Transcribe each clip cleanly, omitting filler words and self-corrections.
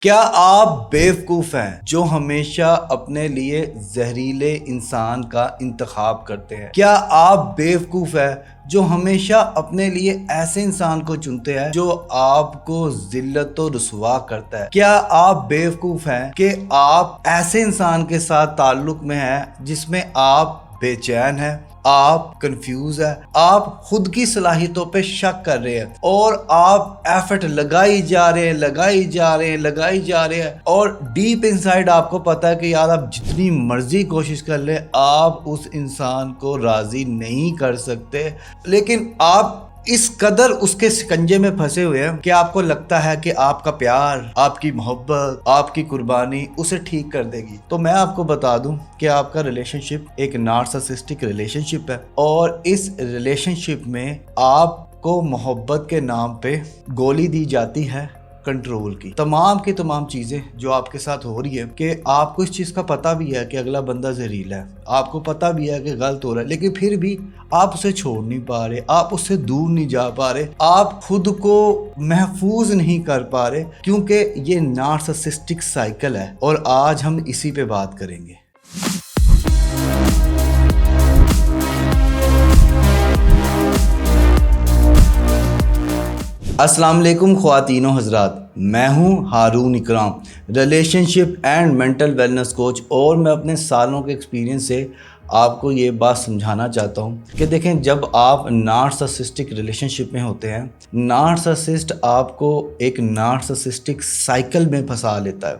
کیا آپ بیوقوف ہیں جو ہمیشہ اپنے لیے زہریلے انسان کا انتخاب کرتے ہیں؟ کیا آپ بیوقوف ہیں جو ہمیشہ اپنے لیے ایسے انسان کو چنتے ہیں جو آپ کو ذلت و رسوا کرتا ہے؟ کیا آپ بیوقوف ہیں کہ آپ ایسے انسان کے ساتھ تعلق میں ہیں جس میں آپ بے چین ہیں، آپ کنفیوز ہیں، آپ خود کی صلاحیتوں پہ شک کر رہے ہیں اور آپ ایفرٹ لگائی جا رہے ہیں اور ڈیپ انسائیڈ آپ کو پتا ہے کہ یار آپ جتنی مرضی کوشش کر لیں آپ اس انسان کو راضی نہیں کر سکتے، لیکن آپ اس قدر اس کے سکنجے میں پھنسے ہوئے ہیں کہ آپ کو لگتا ہے کہ آپ کا پیار، آپ کی محبت، آپ کی قربانی اسے ٹھیک کر دے گی۔ تو میں آپ کو بتا دوں کہ آپ کا ریلیشن شپ ایک نارسسسٹک ریلیشن شپ ہے، اور اس ریلیشن شپ میں آپ کو محبت کے نام پہ گولی دی جاتی ہے کنٹرول کی۔ تمام کی تمام چیزیں جو آپ کے ساتھ ہو رہی ہے کہ آپ کو اس چیز کا پتہ بھی ہے کہ اگلا بندہ زہریلا ہے، آپ کو پتہ بھی ہے کہ غلط ہو رہا ہے، لیکن پھر بھی آپ اسے چھوڑ نہیں پا رہے، آپ اس سے دور نہیں جا پا رہے، آپ خود کو محفوظ نہیں کر پا رہے، کیونکہ یہ نارسسسٹک سائیکل ہے، اور آج ہم اسی پہ بات کریں گے۔ السلام علیکم خواتین و حضرات، میں ہوں Haroon Ikram, relationship and mental wellness coach, اور میں اپنے سالوں کے ایکسپیرینس سے آپ کو یہ بات سمجھانا چاہتا ہوں کہ دیکھیں، جب آپ نارسسسٹک ریلیشن شپ میں ہوتے ہیں، نارسسسٹ آپ کو ایک نارسسسٹک سائیکل میں پھنسا لیتا ہے،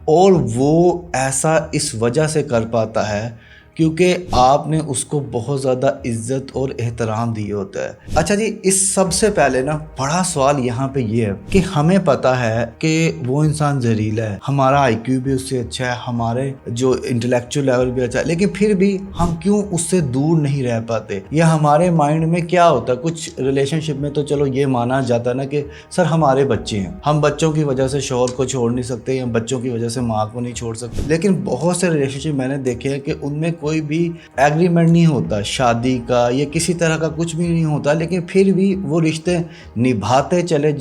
اور وہ ایسا اس وجہ سے کر پاتا ہے کیونکہ آپ نے اس کو بہت زیادہ عزت اور احترام دیے ہوتا ہے۔ اچھا جی، اس سب سے پہلے نا بڑا سوال یہاں پہ یہ ہے کہ ہمیں پتہ ہے کہ وہ انسان زہریلا ہے، ہمارا آئی کیو بھی اس سے اچھا ہے، ہمارے جو انٹلیکچوئل لیول بھی اچھا ہے، لیکن پھر بھی ہم کیوں اس سے دور نہیں رہ پاتے؟ یا ہمارے مائنڈ میں کیا ہوتا ہے؟ کچھ ریلیشن شپ میں تو چلو یہ مانا جاتا ہے نا کہ سر ہمارے بچے ہیں، ہم بچوں کی وجہ سے شوہر کو چھوڑ نہیں سکتے، یا بچوں کی وجہ سے ماں کو نہیں چھوڑ سکتے، لیکن بہت سے ریلیشن شپ میں نے دیکھے ہیں کہ ان میں کوئی بھی ایگریمنٹ نہیں ہوتا شادی کا یا کسی طرح کا، کچھ بھی نہیں ہوتا، لیکن پھر بھی وہ رشتے نبھاتے چلے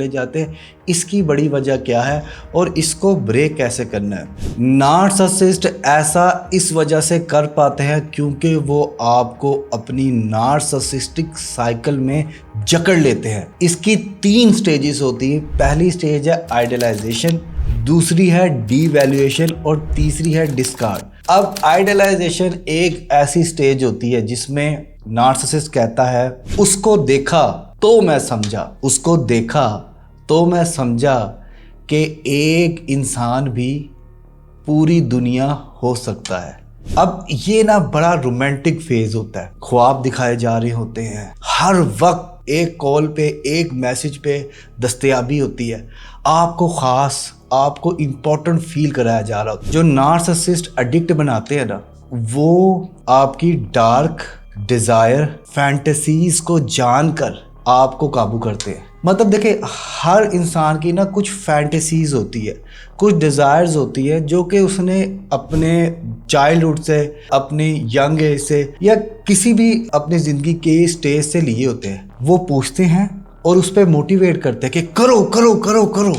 جاتے۔ اس کی بڑی وجہ کیا ہے اور اس کو بریک کیسے کرنا ہے؟ نارسسسٹ ایسا اس وجہ سے کر پاتے ہیں کیونکہ وہ آپ کو اپنی نارسسسٹک سائیکل میں جکڑ لیتے ہیں۔ اس کی 3 سٹیجز ہوتی ہیں۔ پہلی سٹیج ہے آئیڈلائزیشن، دوسری ہے ڈی ویلیویشن، اور تیسری ہے ڈسکارڈ۔ اب آئیڈلائزیشن ایک ایسی سٹیج ہوتی ہے جس میں نارسسسٹ کہتا ہے اس کو دیکھا تو میں سمجھا کہ ایک انسان بھی پوری دنیا ہو سکتا ہے۔ اب یہ نا بڑا رومانٹک فیز ہوتا ہے، خواب دکھائے جا رہے ہوتے ہیں، ہر وقت ایک کال پہ، ایک میسج پہ دستیابی ہوتی ہے، آپ کو خاص، آپ کو امپورٹنٹ فیل کرایا جا رہا ہوتا ہے۔ جو نارسسسٹ ایڈکٹ بناتے ہیں نا، وہ آپ کی ڈارک ڈیزائر فینٹیسیز کو جان کر آپ کو قابو کرتے ہیں۔ مطلب دیکھیں، ہر انسان کی نا کچھ فینٹیسیز ہوتی ہے، کچھ ڈیزائرز ہوتی ہے جو کہ اس نے اپنے چائلڈہڈ سے، اپنی ینگ ایج سے، یا کسی بھی اپنی زندگی کے سٹیج سے لیے ہوتے ہیں۔ وہ پوچھتے ہیں اور اس پہ موٹیویٹ کرتے ہیں کہ کرو کرو کرو کرو،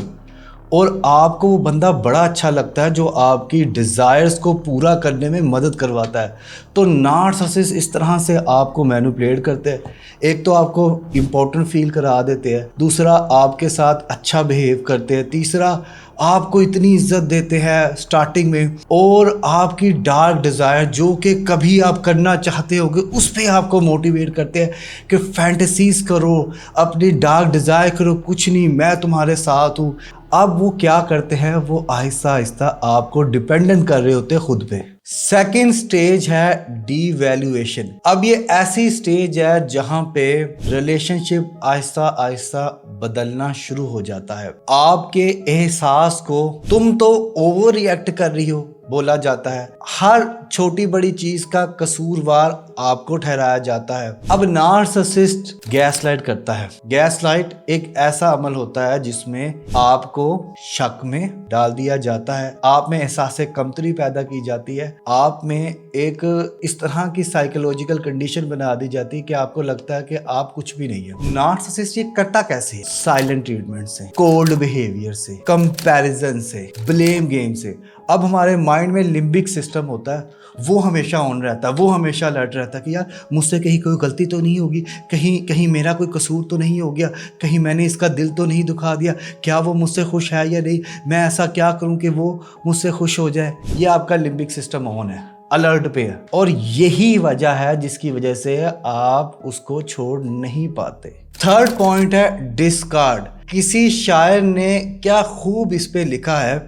اور آپ کو وہ بندہ بڑا اچھا لگتا ہے جو آپ کی ڈیزائرز کو پورا کرنے میں مدد کرواتا ہے۔ تو نارسسسٹ اس طرح سے آپ کو مینوپولیٹ کرتے ہیں، ایک تو آپ کو امپورٹنٹ فیل کرا دیتے ہیں، دوسرا آپ کے ساتھ اچھا بیہیو کرتے ہیں، تیسرا آپ کو اتنی عزت دیتے ہیں سٹارٹنگ میں، اور آپ کی ڈارک ڈیزائر جو کہ کبھی آپ کرنا چاہتے ہو گے اس پہ آپ کو موٹیویٹ کرتے ہیں کہ فینٹیسیز کرو، اپنی ڈارک ڈیزائر کرو، کچھ نہیں، میں تمہارے ساتھ ہوں۔ اب وہ کیا کرتے ہیں؟ وہ آہستہ آہستہ آپ کو ڈیپینڈنٹ کر رہے ہوتے خود پہ۔ سیکنڈ سٹیج ہے ڈی ویلیویشن۔ اب یہ ایسی سٹیج ہے جہاں پہ ریلیشن شپ آہستہ آہستہ بدلنا شروع ہو جاتا ہے۔ آپ کے احساس کو، تم تو اوور ری ایکٹ کر رہی ہو، बोला जाता है, हर छोटी बड़ी चीज का कसूरवार आपको ठहराया जाता है। अब नार्सिसिस्ट गैसलाइट करता है। गैसलाइट एक ऐसा अमल होता है जिसमें आपको शक में डाल दिया जाता है, आप में एहसास कमतरी पैदा की जाती है, आप में एक इस तरह की साइकोलॉजिकल कंडीशन बना दी जाती है कि आपको लगता है कि आप कुछ भी नहीं है। नार्सिसिस्ट ये करता कैसे है? साइलेंट ट्रीटमेंट से, कोल्ड बिहेवियर से, कंपैरिजन से, ब्लेम गेम से। अब हमारे माइंड में लिम्बिक सिस्टम होता है, वो हमेशा ऑन रहता है, वो हमेशा अलर्ट रहता है कि यार मुझसे कहीं कोई गलती तो नहीं होगी, कहीं मेरा कोई कसूर तो नहीं हो गया, कहीं मैंने इसका दिल तो नहीं दुखा दिया, क्या वो मुझसे खुश है या नहीं, मैं ऐसा क्या करूं कि वो मुझसे खुश हो जाए। ये आपका लिम्बिक सिस्टम ऑन है, अलर्ट पे है, और यही वजह है जिसकी वजह से आप उसको छोड़ नहीं पाते। थर्ड पॉइंट है डिस्कार्ड। किसी शायर ने क्या खूब इस पे लिखा है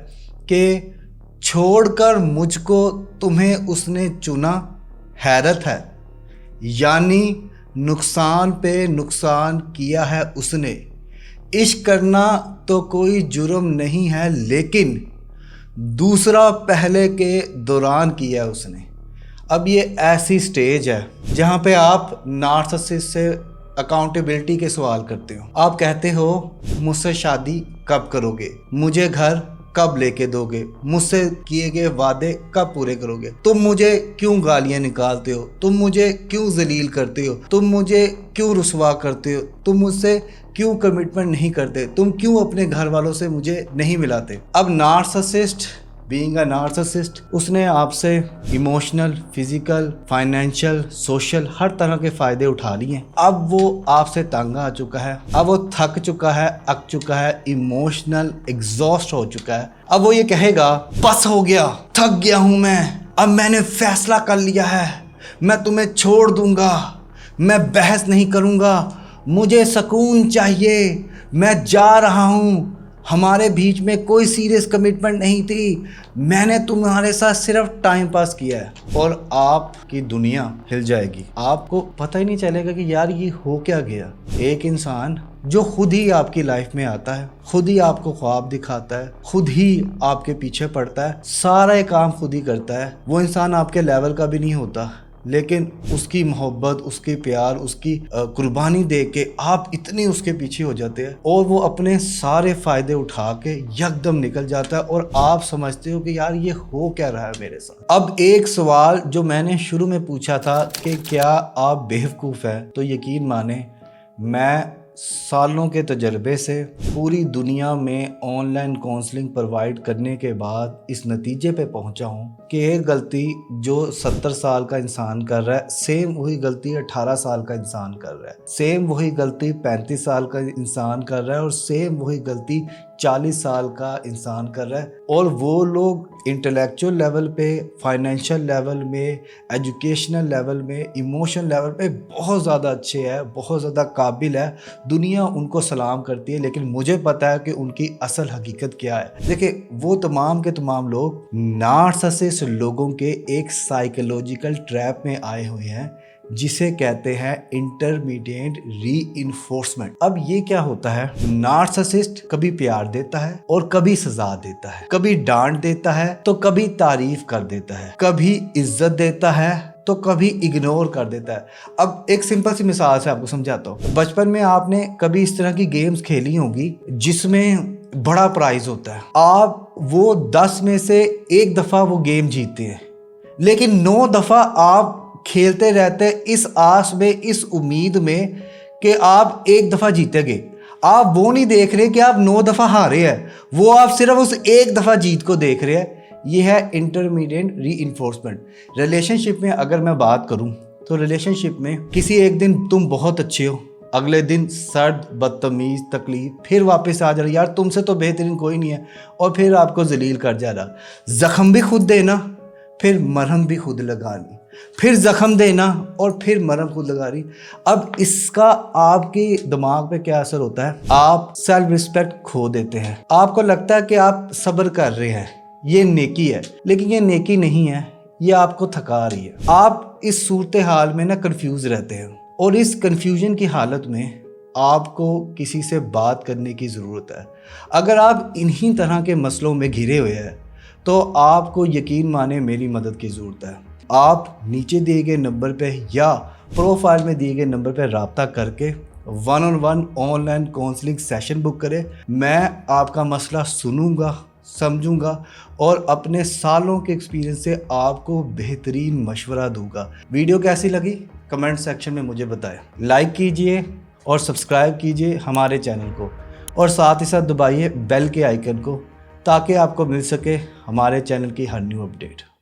कि छोड़कर मुझको तुम्हें उसने चुना, हैरत है, यानी नुकसान पे नुकसान किया है उसने। इश्क करना तो कोई जुर्म नहीं है, लेकिन दूसरा पहले के दौरान किया है उसने। अब ये ऐसी स्टेज है जहाँ पे आप नार्सिसिस्ट से अकाउंटेबिलिटी के सवाल करते हो। आप कहते हो मुझसे शादी कब करोगे, मुझे घर कब लेके दोगे, मुझसे किए गए वादे कब पूरे करोगे, तुम मुझे क्यों गालियां निकालते हो, तुम मुझे क्यों जलील करते हो, तुम मुझे क्यों रुसवा करते हो, तुम मुझसे क्यों कमिटमेंट नहीं करते, तुम क्यों अपने घर वालों से मुझे नहीं मिलाते। अब नार्सिसिस्ट बीइंग अ नार्सिसिस्ट, उसने आपसे इमोशनल, फिजिकल, फाइनेंशियल, सोशल हर तरह के फायदे उठा लिए। अब वो आपसे तंग आ चुका है, अब वो थक चुका है, अक चुका है, इमोशनल एग्जॉस्ट हो चुका है। अब वो ये कहेगा बस हो गया, थक गया हूं मैं, अब मैंने फैसला कर लिया है, मैं तुम्हें छोड़ दूंगा, मैं बहस नहीं करूंगा, मुझे सुकून चाहिए, मैं जा रहा हूं, हमारे बीच में कोई सीरियस कमिटमेंट नहीं थी, मैंने तुम्हारे साथ सिर्फ टाइम पास किया है। और आपकी दुनिया हिल जाएगी, आपको पता ही नहीं चलेगा कि यार ये हो क्या गया। एक इंसान जो खुद ही आपकी लाइफ में आता है, खुद ही आपको ख्वाब दिखाता है, खुद ही आपके पीछे पड़ता है, सारा काम खुद ही करता है, वो इंसान आपके लेवल का भी नहीं होता, लेकिन उसकी मोहब्बत, उसके प्यार, उसकी कुर्बानी देख के आप इतनी उसके पीछे हो जाते हैं और वो अपने सारे फ़ायदे उठा के यकदम निकल जाता है और आप समझते हो कि यार ये हो क्या रहा है मेरे साथ। अब एक सवाल जो मैंने शुरू में पूछा था कि क्या आप बेवकूफ़ हैं, तो यकीन माने मैं सालों के तजर्बे से पूरी दुनिया में ऑनलाइन काउंसलिंग प्रोवाइड करने के बाद इस नतीजे पे पहुंचा हूं कि एक गलती जो 70 साल का इंसान कर रहा है, सेम वही गलती 18 साल का इंसान कर रहा है, सेम वही गलती 35 साल का इंसान कर रहा है और सेम वही गलती 40 साल का इंसान कर रहा है। और वो लोग इंटेलेक्चुअल लेवल पे, फाइनेंशियल लेवल में, एजुकेशनल लेवल में, इमोशनल लेवल पे बहुत ज़्यादा अच्छे हैं, बहुत ज़्यादा काबिल है, दुनिया उनको सलाम करती है। लेकिन मुझे पता है कि उनकी असल हकीकत क्या है। देखिए, वो तमाम के तमाम लोग नार्सिसिस्ट लोगों के एक साइकोलॉजिकल ट्रैप में आए हुए हैं जिसे कहते हैं इंटरमीडिएट रीइंफोर्समेंट। अब ये क्या होता है, नार्सिसिस्ट कभी प्यार देता है और कभी सजा देता है, कभी डांट देता है तो कभी तारीफ कर देता है, कभी इज्जत देता है तो कभी इग्नोर कर देता है। अब एक सिंपल सी मिसाल से आपको समझाता हूँ। बचपन में आपने कभी इस तरह की गेम्स खेली होगी जिसमें बड़ा प्राइज होता है, आप वो 10 में से 1 दफ़ा वो गेम जीतते हैं, लेकिन 9 दफ़ा आप खेलते रहते इस आस में, इस उम्मीद में कि आप 1 दफ़ा जीतेंगे। आप वो नहीं देख रहे कि आप 9 दफ़ा हारे हैं, वो आप सिर्फ उस 1 दफ़ा जीत को देख रहे हैं। ये है इंटरमीडिएट रीइंफोर्समेंट। रिलेशनशिप में अगर मैं बात करूं तो रिलेशनशिप में किसी एक दिन तुम बहुत अच्छे हो, अगले दिन सर्द, बदतमीज, तकलीफ, फिर वापस आ जा रहा, यार तुमसे तो बेहतरीन कोई नहीं है, और फिर आपको जलील कर जा रहा। जख्म भी खुद देना, फिर मरहम भी खुद लगानी, फिर जख्म देना और फिर मरहम खुद लगा रही। अब इसका आपके दिमाग पे क्या असर होता है, आप सेल्फ रिस्पेक्ट खो देते हैं। आपको लगता है कि आप सब्र कर रहे हैं, ये नेकी है, लेकिन ये नेकी नहीं है, ये आपको थका रही है। आप इस सूरत हाल में ना कंफ्यूज रहते हैं और इस कंफ्यूजन की हालत में आपको किसी से बात करने की ज़रूरत है। अगर आप इन्हीं तरह के मसलों में घिरे हुए हैं, تو آپ کو یقین مانے میری مدد کی ضرورت ہے. آپ نیچے دیے گئے نمبر پہ یا پروفائل میں دیے گئے نمبر پہ رابطہ کر کے 1-on-1 online counselling session book کریں. میں آپ کا مسئلہ سنوں گا, سمجھوں گا اور اپنے سالوں کے ایکسپیرینس سے آپ کو بہترین مشورہ دوں گا. ویڈیو کیسی لگی کمنٹ سیکشن میں مجھے بتائیں. لائک کیجئے اور سبسکرائب کیجئے ہمارے چینل کو, اور ساتھ ہی ساتھ دبائیے بیل کے آئیکن کو تاکہ آپ کو مل سکے ہمارے چینل کی ہر نیو اپڈیٹ.